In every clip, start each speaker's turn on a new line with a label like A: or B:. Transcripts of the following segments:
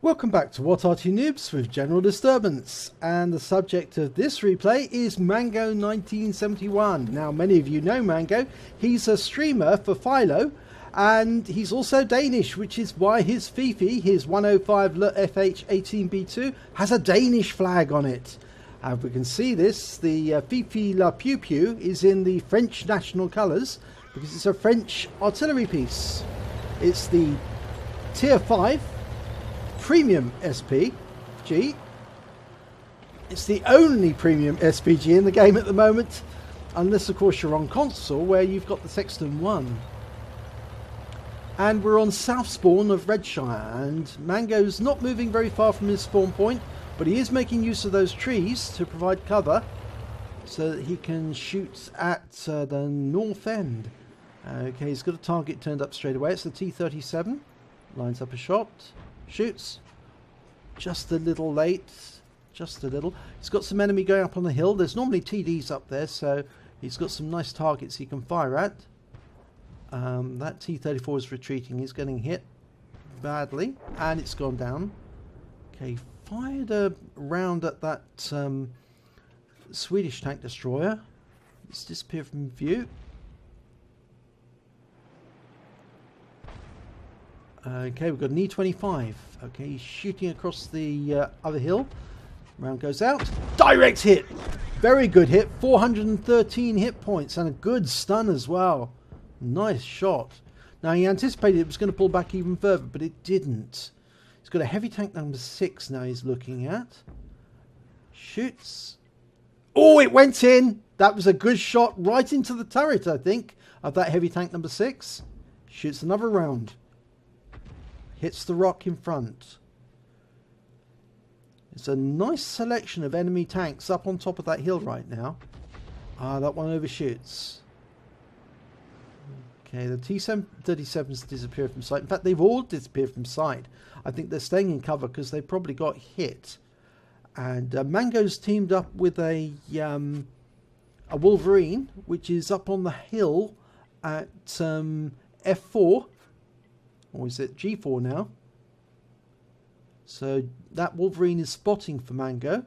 A: Welcome back to What Arty Noobs with General Disturbance, and the subject of this replay is Mango 1971. Now, many of you know Mango. He's a streamer for Philo, and he's also Danish, which is why his Fifi, his 105 leFH18B2, has a Danish flag on it. And we can see this, the Fifi La Pew Pew is in the French national colours, because it's a French artillery piece. It's the Tier 5 Premium SPG. It's the only premium SPG in the game at the moment, unless of course you're on console where you've got the Sexton 1. And we're on south spawn of Redshire, and Mango's not moving very far from his spawn point, but he is making use of those trees to provide cover so that he can shoot at the north end. Okay, he's got a target turned up straight away. It's the T-37. Lines up a shot. Shoots. Just a little late. Just a little. He's got some enemy going up on the hill. There's normally TDs up there, so he's got some nice targets he can fire at. That T-34 is retreating. He's getting hit badly, and it's gone down. Okay, fired a round at that Swedish tank destroyer. It's disappeared from view. Okay, we've got an E-25. Okay, he's shooting across the other hill. Round goes out. Direct hit! Very good hit. 413 hit points and a good stun as well. Nice shot. Now, he anticipated it was going to pull back even further, but it didn't. He's got a heavy tank number 6 now he's looking at. Shoots. Oh, it went in! That was a good shot right into the turret, I think, of that heavy tank number 6. Shoots another round. Hits the rock in front. It's a nice selection of enemy tanks up on top of that hill right now. Ah, that one overshoots. Okay, the T-37's disappeared from sight. In fact, they've all disappeared from sight. I think they're staying in cover because they probably got hit. And Mango's teamed up with a Wolverine, which is up on the hill at F4. Or is it G4 now? So that Wolverine is spotting for Mango.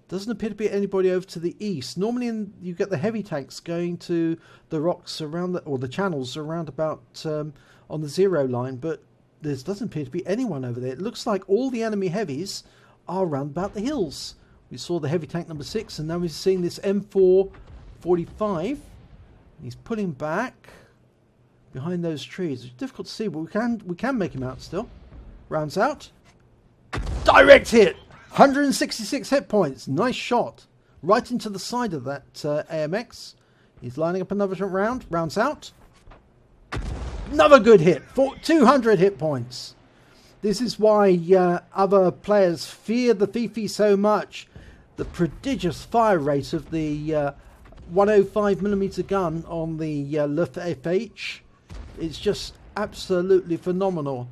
A: Doesn't appear to be anybody over to the east. Normally you get the heavy tanks going to the rocks around, or the channels around about on the 0 line, but there doesn't appear to be anyone over there. It looks like all the enemy heavies are around about the hills. We saw the heavy tank number 6, and now we're seeing this M445. He's pulling back behind those trees. It's difficult to see, but we can make him out still. Rounds out. Direct hit! 166 hit points. Nice shot. Right into the side of that AMX. He's lining up another round. Rounds out. Another good hit. 200 hit points. This is why other players fear the Fifi so much. The prodigious fire rate of the 105mm gun on the leFH. It's just absolutely phenomenal.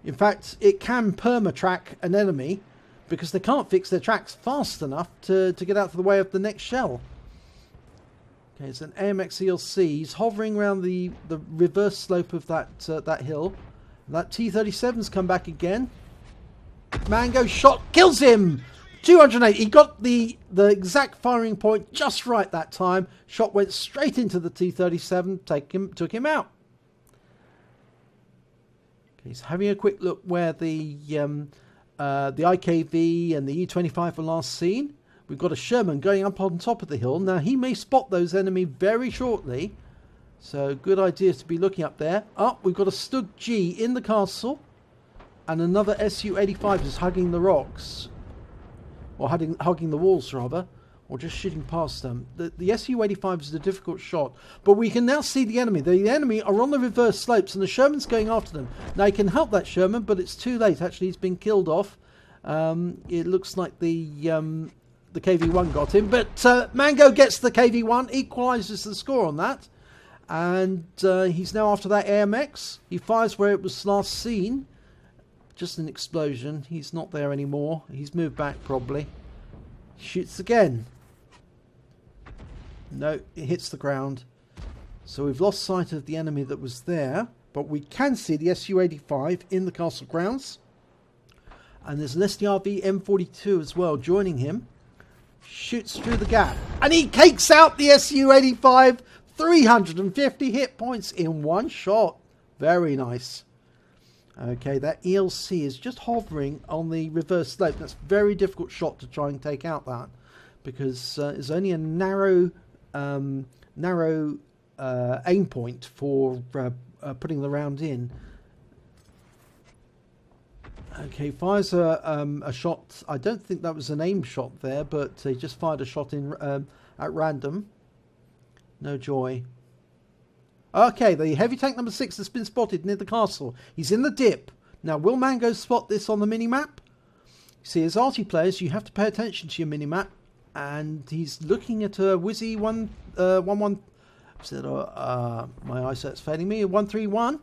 A: In fact, it can perma-track an enemy because they can't fix their tracks fast enough to get out of the way of the next shell. Okay, it's an AMX ELC. He's hovering around the reverse slope of that hill. That T-37's come back again. Mango shot kills him! 208. He got the exact firing point just right that time. Shot went straight into the T-37, took him out. Okay, he's having a quick look where the IKV and the E-25 were last seen. We've got a Sherman going up on top of the hill. Now, he may spot those enemy very shortly. So, good idea to be looking up there. We've got a Stug G in the castle. And another Su-85 is hugging the rocks. Or hugging the walls, rather. Or just shooting past them. The Su-85 is a difficult shot. But we can now see the enemy. The enemy are on the reverse slopes, and the Sherman's going after them. Now, he can help that Sherman, but it's too late. Actually, he's been killed off. It looks like the KV-1 got him. But Mango gets the KV-1, equalises the score on that. And he's now after that AMX. He fires where it was last seen. Just an explosion. He's not there anymore. He's moved back probably. Shoots again. No, it hits the ground. So we've lost sight of the enemy that was there. but we can see the Su-85 in the castle grounds. And there's an SDRV-M42 as well joining him. Shoots through the gap. And he cakes out the Su-85. 350 hit points in one shot. Very nice. Okay, that ELC is just hovering on the reverse slope. That's a very difficult shot to try and take out that. Because it's only a narrow aim point for putting the round in. Okay, fires a shot. I don't think that was an aim shot there, but he just fired a shot in at random. No joy. Okay, the heavy tank number 6 has been spotted near the castle. He's in the dip. Now, will Mango spot this on the mini-map? See, as Arty players, you have to pay attention to your mini-map. And he's looking at a Wizzy 11... my eyesight's failing me. 131.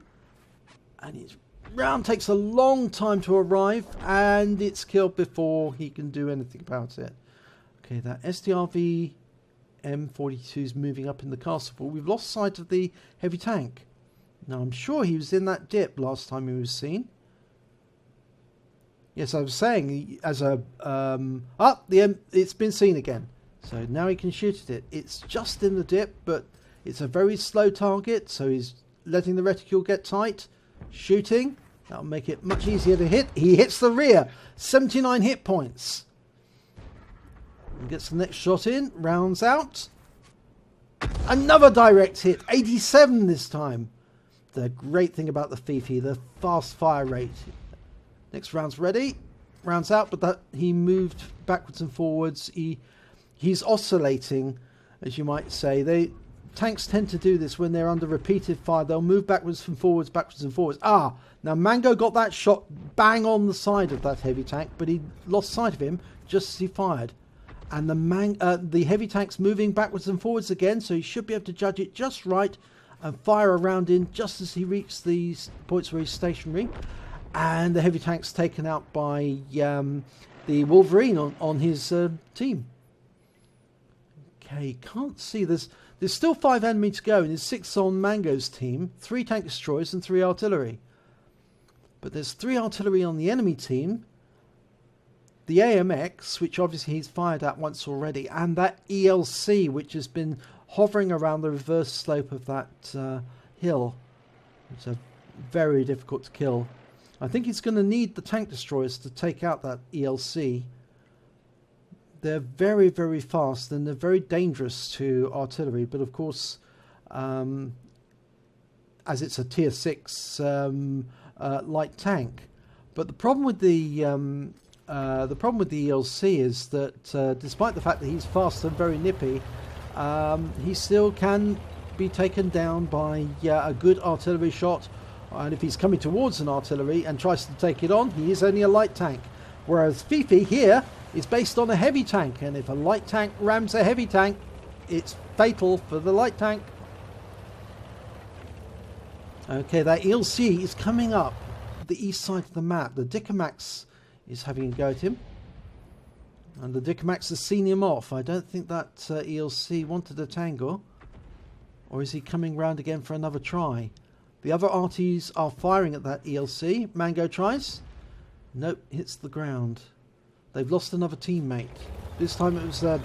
A: And his round takes a long time to arrive. And it's killed before he can do anything about it. Okay, that SDRV... M42 is moving up in the castle, but we've lost sight of the heavy tank. Now, I'm sure he was in that dip last time he was seen. Yes, I was saying, as a... it's been seen again. So now he can shoot at it. It's just in the dip, but it's a very slow target, so he's letting the reticule get tight. Shooting. That'll make it much easier to hit. He hits the rear. 79 hit points. Gets the next shot in, rounds out. Another direct hit, 87 this time. The great thing about the Fifi, the fast fire rate. Next round's ready, rounds out, but that he moved backwards and forwards. He's oscillating, as you might say. Tanks tend to do this when they're under repeated fire. They'll move backwards and forwards, now Mango got that shot bang on the side of that heavy tank, but he lost sight of him just as he fired. And the heavy tank's moving backwards and forwards again, so he should be able to judge it just right and fire a round in just as he reaches these points where he's stationary. And the heavy tank's taken out by the Wolverine on his team. Okay, can't see. There's still 5 enemy to go, and there's 6 on Mango's team, 3 tank destroyers and 3 artillery. But there's 3 artillery on the enemy team. The AMX, which obviously he's fired at once already, and that ELC, which has been hovering around the reverse slope of that hill. It's very difficult to kill. I think he's going to need the tank destroyers to take out that ELC. They're very, very fast, and they're very dangerous to artillery, but of course, as it's a tier 6 light tank. But the problem with the ELC is that despite the fact that he's fast and very nippy, he still can be taken down by a good artillery shot. And if he's coming towards an artillery and tries to take it on, he is only a light tank. Whereas Fifi here is based on a heavy tank, and if a light tank rams a heavy tank, it's fatal for the light tank. Okay, that ELC is coming up the east side of the map. The Dicamax is having a go at him, and the Dicamax has seen him off. I don't think that ELC wanted a tangle, or is he coming round again for another try? The other Arties are firing at that ELC. Mango tries. Nope, hits the ground. They've lost another teammate. This time it was the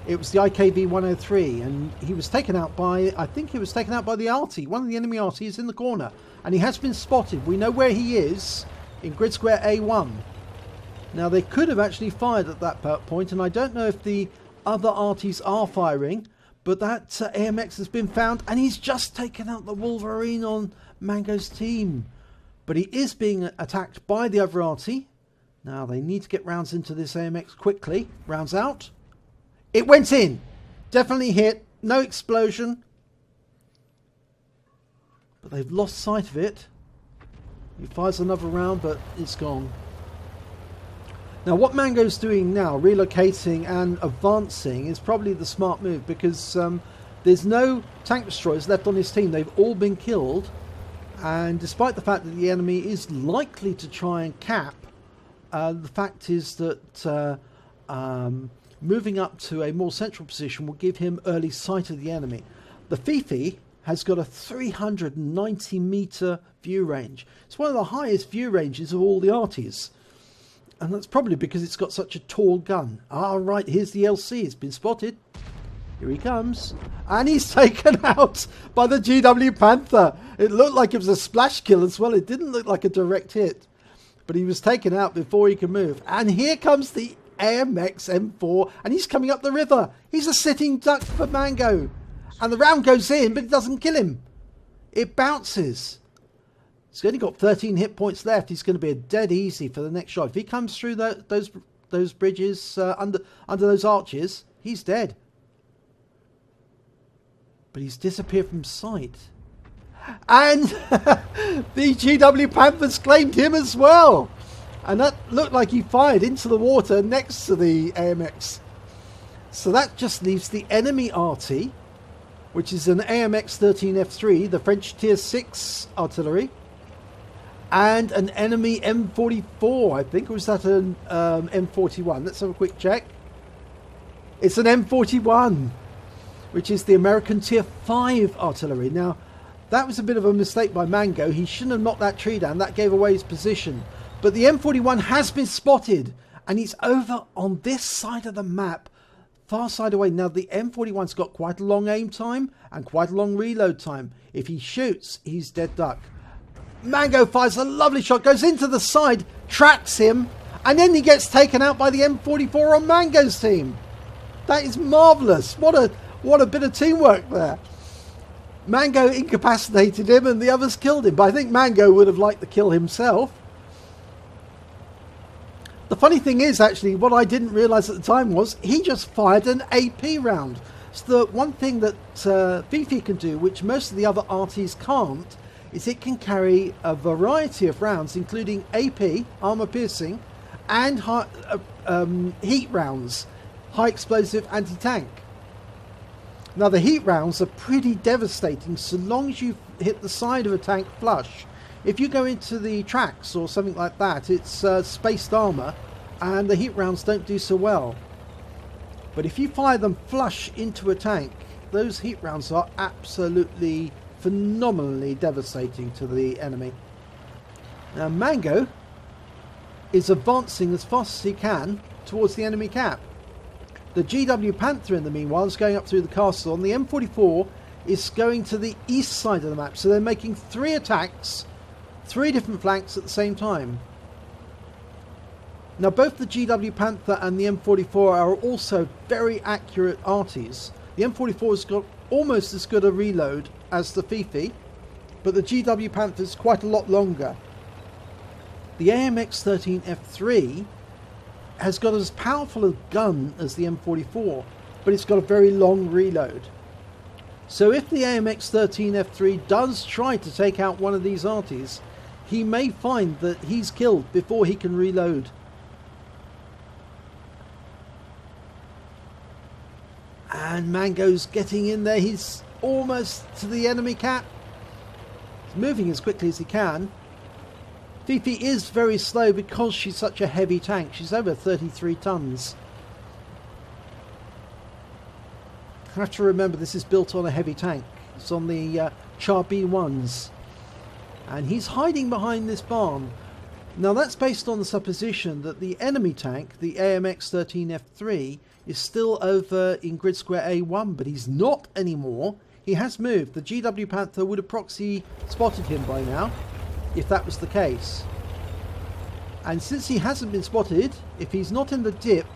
A: IKV-103, and he was taken out by, I think he was taken out by the Arty. One of the enemy Arty is in the corner, and he has been spotted. We know where he is in grid square A1. Now, they could have actually fired at that point, and I don't know if the other Arties are firing, but that AMX has been found, and he's just taken out the Wolverine on Mango's team. But he is being attacked by the other Arty. Now, they need to get rounds into this AMX quickly. Rounds out. It went in. Definitely hit. No explosion. But they've lost sight of it. He fires another round, but it's gone. Now, what Mango's doing now, relocating and advancing, is probably the smart move, because there's no tank destroyers left on his team. They've all been killed. And despite the fact that the enemy is likely to try and cap, the fact is that moving up to a more central position will give him early sight of the enemy. The Fifi has got a 390 meter view range. It's one of the highest view ranges of all the Artys. And that's probably because it's got such a tall gun. Ah, right, here's the LC. It's been spotted. Here he comes. And he's taken out by the GW Panther. It looked like it was a splash kill as well. It didn't look like a direct hit. But he was taken out before he could move. And here comes the AMX M4. And he's coming up the river. He's a sitting duck for Mango. And the round goes in, but it doesn't kill him. It bounces. He's only got 13 hit points left. He's going to be a dead easy for the next shot. If he comes through those bridges, under those arches, he's dead. But he's disappeared from sight. And the GW Panthers claimed him as well. And that looked like he fired into the water next to the AMX. So that just leaves the enemy Arty, which is an AMX-13F3, the French Tier 6 artillery, and an enemy M44, I think. Or was that an M41? Let's have a quick check. It's an M41, which is the American Tier 5 artillery. Now, that was a bit of a mistake by Mango. He shouldn't have knocked that tree down. That gave away his position. But the M41 has been spotted, and he's over on this side of the map, far side away. Now, the M41's got quite a long aim time and quite a long reload time. If he shoots, he's dead duck. Mango fires a lovely shot, goes into the side, tracks him, and then he gets taken out by the M44 on Mango's team. That is marvellous. What a bit of teamwork there. Mango incapacitated him and the others killed him. But I think Mango would have liked the kill himself. The funny thing is, actually, what I didn't realise at the time was he just fired an AP round. So the one thing that Fifi can do, which most of the other Artys can't, is it can carry a variety of rounds, including AP, armour piercing, and heat rounds, high explosive anti-tank. Now the heat rounds are pretty devastating so long as you hit the side of a tank flush. If you go into the tracks or something like that, it's spaced armour and the heat rounds don't do so well. But if you fire them flush into a tank, those heat rounds are absolutely phenomenally devastating to the enemy. Now Mango is advancing as fast as he can towards the enemy cap. The GW Panther, in the meanwhile, is going up through the castle, and the M44 is going to the east side of the map. So they're making 3 attacks, 3 different flanks at the same time. Now both the GW Panther and the M44 are also very accurate Artys. The M44 has got almost as good a reload as the Fifi, but the GW Panther is quite a lot longer. The AMX-13F3 has got as powerful a gun as the M44, but it's got a very long reload. So if the AMX-13F3 does try to take out one of these Artys, he may find that he's killed before he can reload. And Mango's getting in there. He's almost to the enemy cap. He's moving as quickly as he can. Fifi is very slow because she's such a heavy tank. She's over 33 tons. You have to remember this is built on a heavy tank. It's on the Char B1s. And he's hiding behind this barn. Now that's based on the supposition that the enemy tank, the AMX-13F3, is still over in grid square A1, but he's not anymore. He has moved. The GW Panther would have proxy spotted him by now, if that was the case. And since he hasn't been spotted, if he's not in the dip,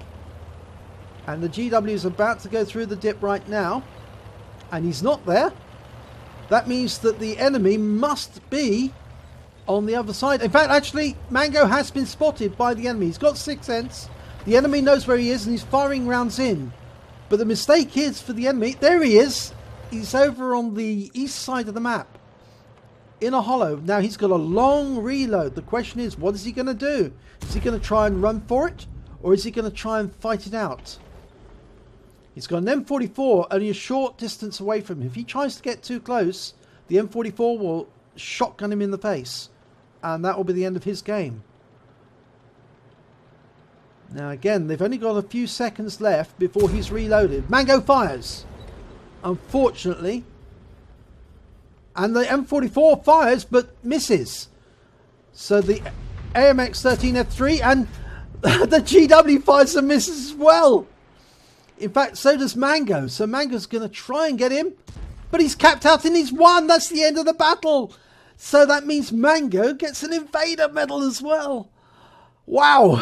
A: and the GW is about to go through the dip right now, and he's not there, that means that the enemy must be on the other side. In fact, actually, Mango has been spotted by the enemy. He's got 6 sense. The enemy knows where he is and he's firing rounds in. But the mistake is for the enemy, there he is. He's over on the east side of the map, in a hollow. Now he's got a long reload. The question is, what is he going to do? Is he going to try and run for it, or is he going to try and fight it out? He's got an M44 only a short distance away from him. If he tries to get too close, the M44 will shotgun him in the face, and that will be the end of his game. Now again, they've only got a few seconds left before he's reloaded. Mango fires. Unfortunately, And the M44 fires but misses. So the AMX13F3 and the GW fires and misses as well. In fact, so does Mango. So Mango's going to try and get him. But he's capped out and he's won. That's the end of the battle. So that means Mango gets an Invader medal as well. Wow.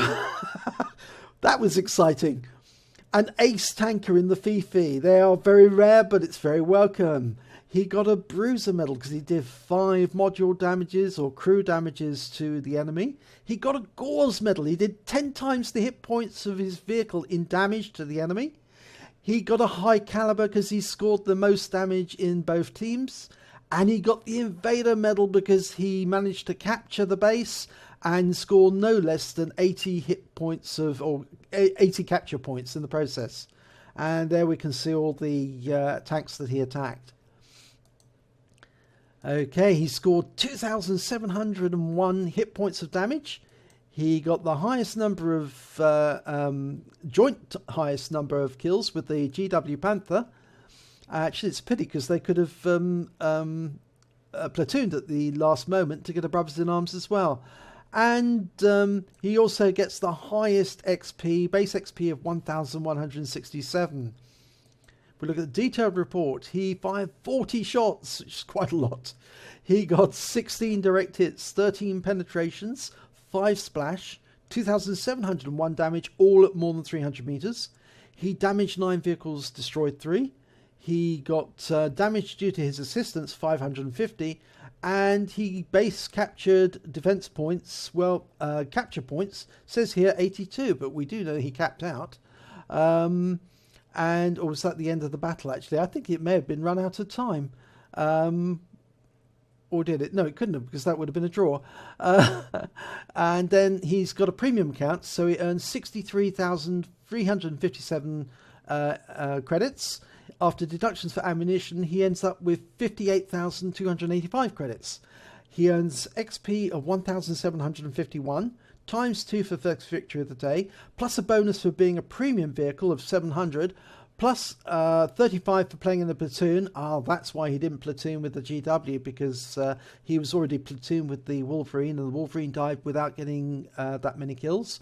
A: That was exciting. An ace tanker in the Fifi. They are very rare, but it's very welcome. He got a bruiser medal because he did 5 module damages or crew damages to the enemy. He got a Gores medal. He did 10 times the hit points of his vehicle in damage to the enemy. He got a high caliber because he scored the most damage in both teams. And he got the Invader medal because he managed to capture the base and score no less than 80 hit points or 80 capture points in the process. And there we can see all the tanks that he attacked. Okay, he scored 2,701 hit points of damage. He got the highest number of joint highest number of kills with the GW Panther. Actually, it's a pity because they could have platooned at the last moment to get a Brothers in Arms as well. And he also gets the highest XP, base XP of 1,167. If we look at the detailed report, he fired 40 shots, which is quite a lot. He got 16 direct hits, 13 penetrations, 5 splash, 2,701 damage, all at more than 300 meters. He damaged 9 vehicles, destroyed 3. He got damage due to his assistance, 550. And he base captured defense points, capture points, says here 82, but we do know he capped out. Or was that the end of the battle, actually? I think it may have been run out of time. Or did it? No, it couldn't have, because that would have been a draw. And then he's got a premium account, so he earns 63,357 credits. After deductions for ammunition, he ends up with 58,285 credits. He earns XP of 1,751, times 2 for first victory of the day, plus a bonus for being a premium vehicle of 700, plus 35 for playing in the platoon. That's why he didn't platoon with the GW, because he was already platooned with the Wolverine, and the Wolverine died without getting that many kills.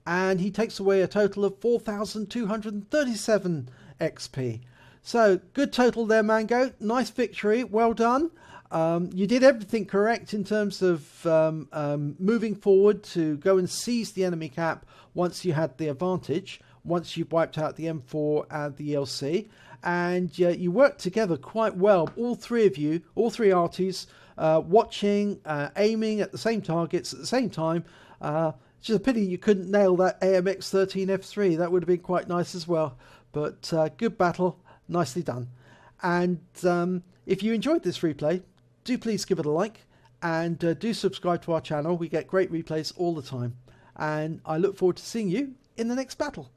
A: And he takes away a total of 4,237 XP. So, good total there, Mango. Nice victory. Well done. You did everything correct in terms of moving forward to go and seize the enemy cap once you had the advantage, once you've wiped out the M4 and the ELC. And you worked together quite well, all three of you, all three Arties, watching, aiming at the same targets at the same time. It's just a pity you couldn't nail that AMX13F3. That would have been quite nice as well. But good battle. Nicely done. And if you enjoyed this replay, do please give it a like and do subscribe to our channel. We get great replays all the time. And I look forward to seeing you in the next battle.